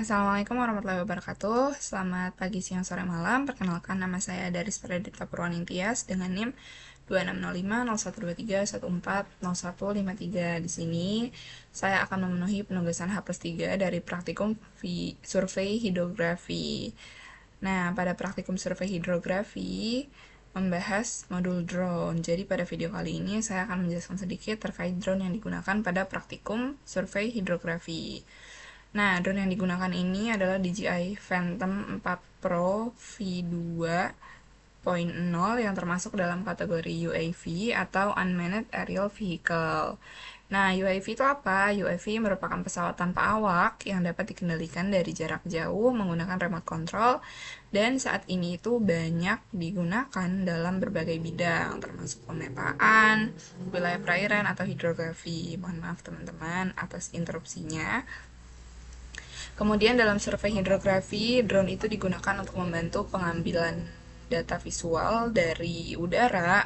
Assalamualaikum warahmatullahi wabarakatuh. Selamat pagi, siang, sore, malam. Perkenalkan, nama saya Daris Pradipta Purwanintias dengan NIM 2605 0123 140153. Di sini saya akan memenuhi penugasan H+3 dari praktikum survei hidrografi. Nah, pada praktikum survei hidrografi membahas modul drone. Jadi pada video kali ini saya akan menjelaskan sedikit terkait drone yang digunakan pada praktikum survei hidrografi. Nah, drone yang digunakan ini adalah DJI Phantom 4 Pro V2.0 yang termasuk dalam kategori UAV atau Unmanned Aerial Vehicle. Nah, UAV itu apa? UAV merupakan pesawat tanpa awak yang dapat dikendalikan dari jarak jauh menggunakan remote control, dan saat ini itu banyak digunakan dalam berbagai bidang, termasuk pemetaan, wilayah perairan atau hidrografi. Mohon maaf teman-teman atas interupsinya. Kemudian dalam survei hidrografi, drone itu digunakan untuk membantu pengambilan data visual dari udara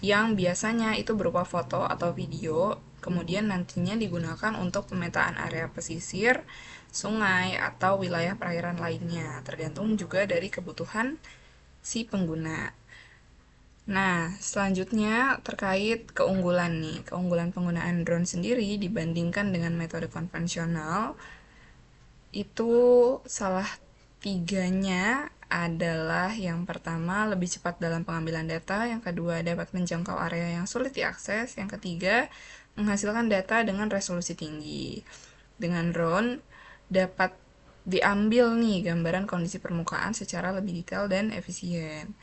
yang biasanya itu berupa foto atau video, kemudian nantinya digunakan untuk pemetaan area pesisir, sungai, atau wilayah perairan lainnya, tergantung juga dari kebutuhan si pengguna. Nah, selanjutnya terkait keunggulan nih. Keunggulan penggunaan drone sendiri dibandingkan dengan metode konvensional itu salah tiganya adalah yang pertama lebih cepat dalam pengambilan data, yang kedua dapat menjangkau area yang sulit diakses, yang ketiga menghasilkan data dengan resolusi tinggi. Dengan drone dapat diambil nih gambaran kondisi permukaan secara lebih detail dan efisien.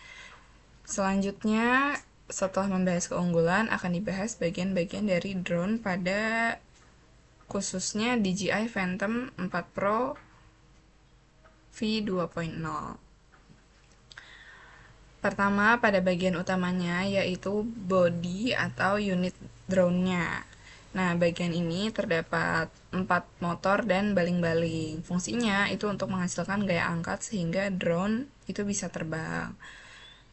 Selanjutnya setelah membahas keunggulan akan dibahas bagian-bagian dari drone pada khususnya DJI Phantom 4 Pro V2.0. Pertama, pada bagian utamanya yaitu body atau unit drone-nya. Nah, bagian ini terdapat 4 motor dan baling-baling. Fungsinya itu untuk menghasilkan gaya angkat sehingga drone itu bisa terbang.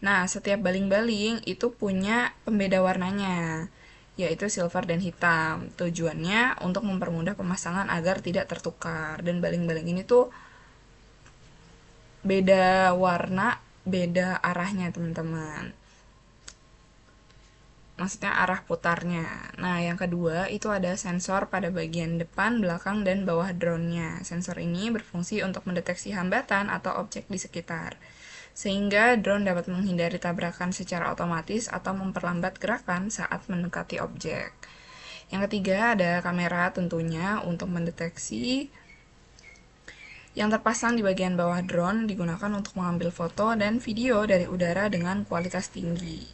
Nah, setiap baling-baling itu punya pembeda warnanya, yaitu silver dan hitam. Tujuannya untuk mempermudah pemasangan agar tidak tertukar. Dan baling-baling ini tuh beda warna, beda arahnya teman-teman. Maksudnya arah putarnya. Nah, yang kedua itu ada sensor pada bagian depan, belakang, dan bawah drone-nya. Sensor ini berfungsi untuk mendeteksi hambatan atau objek di sekitar, sehingga drone dapat menghindari tabrakan secara otomatis atau memperlambat gerakan saat mendekati objek. Yang ketiga ada kamera tentunya untuk mendeteksi. Yang terpasang di bagian bawah drone digunakan untuk mengambil foto dan video dari udara dengan kualitas tinggi.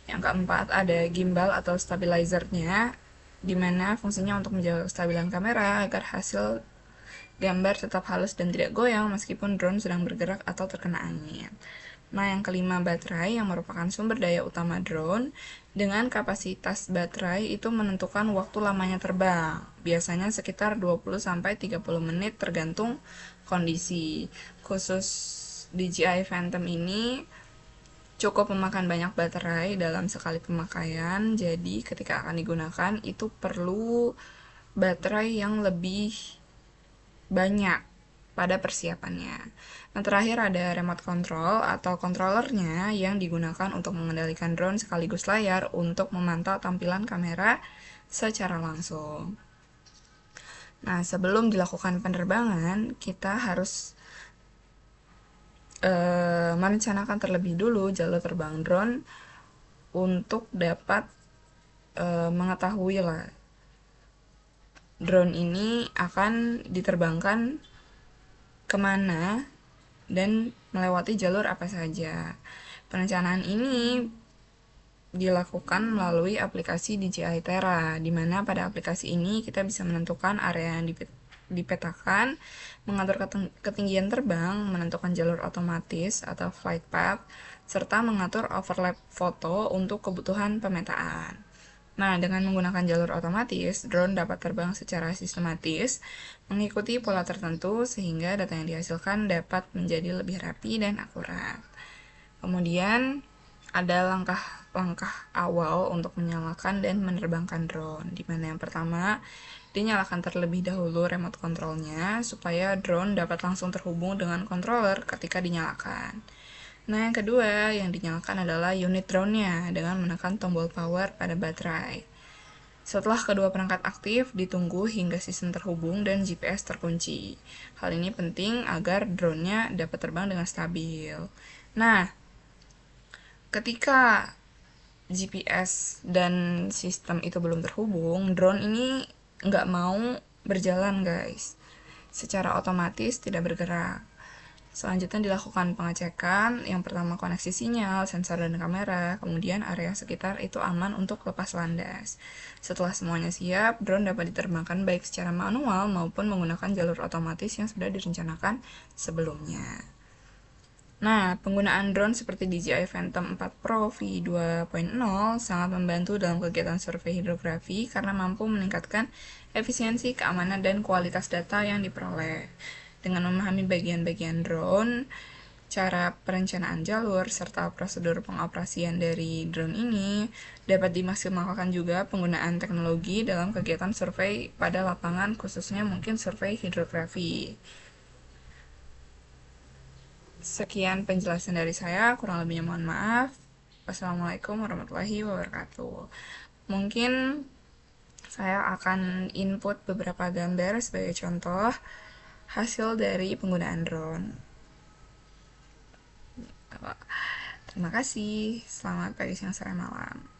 Yang keempat ada gimbal atau stabilizer-nya, di mana fungsinya untuk menjaga kestabilan kamera agar hasil gambar tetap halus dan tidak goyang meskipun drone sedang bergerak atau terkena angin. Nah, yang kelima baterai yang merupakan sumber daya utama drone. Dengan kapasitas baterai itu menentukan waktu lamanya terbang. Biasanya sekitar 20-30 menit tergantung kondisi. Khusus DJI Phantom ini cukup memakan banyak baterai dalam sekali pemakaian. Jadi ketika akan digunakan itu perlu baterai yang lebih banyak pada persiapannya. Nah, terakhir ada remote control atau controllernya yang digunakan untuk mengendalikan drone sekaligus layar untuk memantau tampilan kamera secara langsung. Nah, sebelum dilakukan penerbangan, kita harus merencanakan terlebih dulu jalur terbang drone untuk dapat mengetahui lah drone ini akan diterbangkan kemana dan melewati jalur apa saja. Perencanaan ini dilakukan melalui aplikasi DJI Terra, di mana pada aplikasi ini kita bisa menentukan area yang dipetakan, mengatur ketinggian terbang, menentukan jalur otomatis atau flight path, serta mengatur overlap foto untuk kebutuhan pemetaan. Nah, dengan menggunakan jalur otomatis, drone dapat terbang secara sistematis, mengikuti pola tertentu sehingga data yang dihasilkan dapat menjadi lebih rapi dan akurat. Kemudian, ada langkah-langkah awal untuk menyalakan dan menerbangkan drone, di mana yang pertama dinyalakan terlebih dahulu remote controlnya supaya drone dapat langsung terhubung dengan controller ketika dinyalakan. Nah, yang kedua yang dinyalakan adalah unit drone-nya dengan menekan tombol power pada baterai. Setelah kedua perangkat aktif, ditunggu hingga sistem terhubung dan GPS terkunci. Hal ini penting agar drone-nya dapat terbang dengan stabil. Nah, ketika GPS dan sistem itu belum terhubung, drone ini nggak mau berjalan, guys. Secara otomatis tidak bergerak. Selanjutnya dilakukan pengecekan, yang pertama koneksi sinyal, sensor dan kamera, kemudian area sekitar itu aman untuk lepas landas. Setelah semuanya siap, drone dapat diterbangkan baik secara manual maupun menggunakan jalur otomatis yang sudah direncanakan sebelumnya. Nah, penggunaan drone seperti DJI Phantom 4 Pro V2.0 sangat membantu dalam kegiatan survei hidrografi karena mampu meningkatkan efisiensi, keamanan, dan kualitas data yang diperoleh. Dengan memahami bagian-bagian drone, cara perencanaan jalur, serta prosedur pengoperasian dari drone ini, dapat dimaksimalkan juga penggunaan teknologi dalam kegiatan survei pada lapangan, khususnya mungkin survei hidrografi. Sekian penjelasan dari saya, kurang lebihnya mohon maaf. Wassalamualaikum warahmatullahi wabarakatuh. Mungkin saya akan input beberapa gambar sebagai contoh hasil dari penggunaan drone. Terima kasih. Selamat pagi, siang, sore, malam.